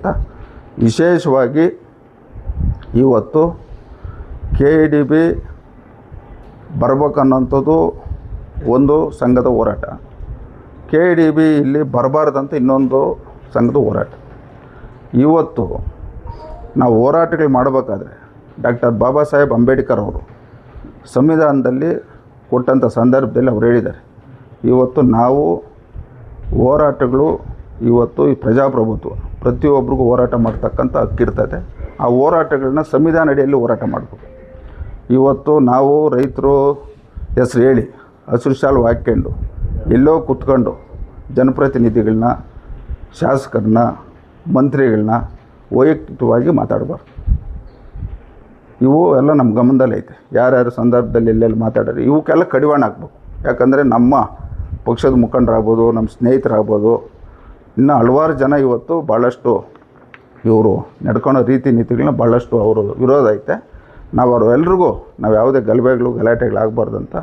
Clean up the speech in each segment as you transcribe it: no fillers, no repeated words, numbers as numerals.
ಅಂತ ವಿಶೇಷವಾಗಿ ಇವತ್ತು KEDB ಬರ್ಬೇಕನ್ನೋಂಥದ್ದು ಒಂದು ಸಂಘದ ಹೋರಾಟ, KEDB ಇಲ್ಲಿ ಬರಬಾರ್ದಂತ ಇನ್ನೊಂದು ಸಂಘದ ಹೋರಾಟ. ಇವತ್ತು ನಾವು ಹೋರಾಟಗಳು ಮಾಡಬೇಕಾದ್ರೆ ಡಾಕ್ಟರ್ ಬಾಬಾ ಸಾಹೇಬ್ ಅಂಬೇಡ್ಕರ್ ಅವರು ಸಂವಿಧಾನದಲ್ಲಿ ಕೊಟ್ಟಂಥ ಸಂದರ್ಭದಲ್ಲಿ ಅವ್ರು ಹೇಳಿದ್ದಾರೆ, ಇವತ್ತು ನಾವು ಹೋರಾಟಗಳು ಇವತ್ತು ಈ ಪ್ರಜಾಪ್ರಭುತ್ವ ಪ್ರತಿಯೊಬ್ಬರಿಗೂ ಹೋರಾಟ ಮಾಡ್ತಕ್ಕಂಥ ಹಕ್ಕಿರ್ತದೆ. ಆ ಹೋರಾಟಗಳನ್ನ ಸಂವಿಧಾನ ಅಡಿಯಲ್ಲಿ ಹೋರಾಟ ಮಾಡಬೇಕು. ಇವತ್ತು ನಾವು ರೈತರು ಹೆಸರು ಹೇಳಿ ಹಸಿರು ಶಾಲು ಹಾಕ್ಕೊಂಡು ಎಲ್ಲೋ ಕೂತ್ಕೊಂಡು ಜನಪ್ರತಿನಿಧಿಗಳನ್ನ, ಶಾಸಕರನ್ನ, ಮಂತ್ರಿಗಳನ್ನ ವೈಯಕ್ತಿಕವಾಗಿ ಮಾತಾಡಬಾರ್ದು. ಇವು ಎಲ್ಲ ನಮ್ಮ ಗಮನದಲ್ಲಿ ಐತೆ. ಯಾರ್ಯಾರ ಸಂದರ್ಭದಲ್ಲಿ ಎಲ್ಲೆಲ್ಲಿ ಮಾತಾಡೋರು ಇವಕ್ಕೆಲ್ಲ ಕಡಿವಾಣ ಹಾಕ್ಬೇಕು. ಯಾಕಂದರೆ ನಮ್ಮ ಪಕ್ಷದ ಮುಖಂಡರಾಗ್ಬೋದು, ನಮ್ಮ ಸ್ನೇಹಿತರಾಗ್ಬೋದು, ಇನ್ನು ಹಲವಾರು ಜನ ಇವತ್ತು ಭಾಳಷ್ಟು ಇವರು ನಡ್ಕೊಳೋ ರೀತಿ ನೀತಿಗಳನ್ನ ಭಾಳಷ್ಟು ಅವರು ವಿರೋಧ ಐತೆ. ನಾವು ಅವರೆಲ್ರಿಗೂ ನಾವು ಯಾವುದೇ ಗಲಾಟೆಗಳಾಗಬಾರ್ದಂತ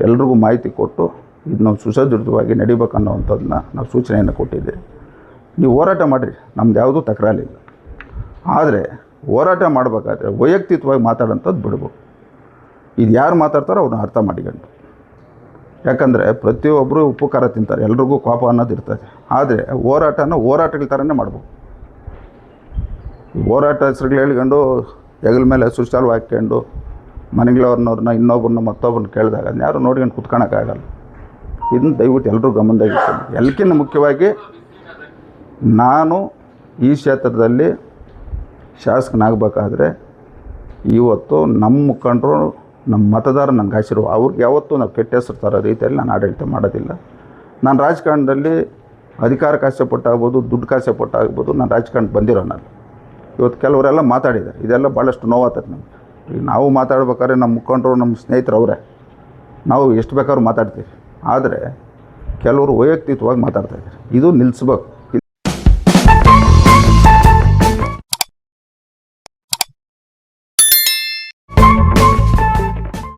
ಎಲ್ರಿಗೂ ಮಾಹಿತಿ ಕೊಟ್ಟು ಇದನ್ನ ಸುಸಜ್ಜಿತವಾಗಿ ನಡಿಬೇಕನ್ನೋವಂಥದ್ದನ್ನ ನಾವು ಸೂಚನೆಯನ್ನು ಕೊಟ್ಟಿದ್ದೀವಿ. ನೀವು ಹೋರಾಟ ಮಾಡಿರಿ, ನಮ್ದು ಯಾವುದೂ ತಕರಾರಿಲ್ಲ. ಆದರೆ ಹೋರಾಟ ಮಾಡಬೇಕಾದ್ರೆ ವೈಯಕ್ತಿಕವಾಗಿ ಮಾತಾಡೋಂಥದ್ದು ಬಿಡ್ಬೇಕು. ಇದು ಯಾರು ಮಾತಾಡ್ತಾರೋ ಅವ್ರನ್ನ ಅರ್ಥ ಮಾಡಿಕೊಂಡು. ಯಾಕಂದರೆ ಪ್ರತಿಯೊಬ್ಬರು ಉಪ್ಪು ಖಾರ ತಿಂತಾರೆ, ಎಲ್ರಿಗೂ ಕೋಪ ಅನ್ನೋದು ಇರ್ತದೆ. ಆದರೆ ಹೋರಾಟಗಳ ಥರನೇ ಮಾಡ್ಬೇಕು. ಹೋರಾಟ ಹೆಸರುಗಳು ಹೇಳ್ಕೊಂಡು ಹೆಗಲ ಮೇಲೆ ಹಸಿರು ಶಾಲು ಹಾಕ್ಕೊಂಡು ಮನೆಗಳವ್ರನ್ನವ್ರನ್ನ ಇನ್ನೊಬ್ಬರನ್ನ ಮತ್ತೊಬ್ಬರನ್ನ ಕೇಳಿದಾಗ ಅದನ್ನ ಯಾರು ನೋಡ್ಕೊಂಡು ಕುತ್ಕೊಳ್ಳೋಕ್ಕಾಗಲ್ಲ. ಇದನ್ನು ದಯವಿಟ್ಟು ಎಲ್ಲರೂ ಗಮನದಾಗಿರ್ತೀನಿ. ಎಲ್ಲಕ್ಕಿಂತ ಮುಖ್ಯವಾಗಿ ನಾನು ಈ ಕ್ಷೇತ್ರದಲ್ಲಿ ಶಾಸಕನಾಗಬೇಕಾದ್ರೆ ಇವತ್ತು ನಮ್ಮ ಮುಖಂಡರು, ನಮ್ಮ ಮತದಾರ ನಂಗೆ ಆಶೀರ್ವಾದ, ಅವ್ರಿಗೆ ಯಾವತ್ತೂ ನಾವು ಕೆಟ್ಟ ಹೆಸರು ತರೋ ರೀತಿಯಲ್ಲಿ ನಾನು ಆಡಳಿತ ಮಾಡೋದಿಲ್ಲ. ನಾನು ರಾಜಕಾರಣದಲ್ಲಿ ಅಧಿಕಾರ ಕಾಸೆಪಟ್ಟಾಗ್ಬೋದು, ದುಡ್ಡು ಕಾಸೆಪಟ್ಟಾಗ್ಬೋದು, ನಾನು ರಾಜಕಾರಣಕ್ಕೆ ಬಂದಿರೋ ನಾನು. ಇವತ್ತು ಕೆಲವರೆಲ್ಲ ಮಾತಾಡಿದ್ದಾರೆ, ಇದೆಲ್ಲ ಭಾಳಷ್ಟು ನೋವಾಗ್ತದೆ ನಮಗೆ. ಈಗ ನಾವು ಮಾತಾಡ್ಬೇಕಾದ್ರೆ ನಮ್ಮ ಮುಖಂಡರು, ನಮ್ಮ ಸ್ನೇಹಿತರು ಅವರೇ, ನಾವು ಎಷ್ಟು ಬೇಕಾದ್ರೂ ಮಾತಾಡ್ತೀವಿ. ಆದರೆ ಕೆಲವರು ವೈಯಕ್ತಿಕವಾಗಿ ಮಾತಾಡ್ತಾಯಿದ್ದಾರೆ. ಇದು ನಿಲ್ಲಿಸ್ಬೇಕು.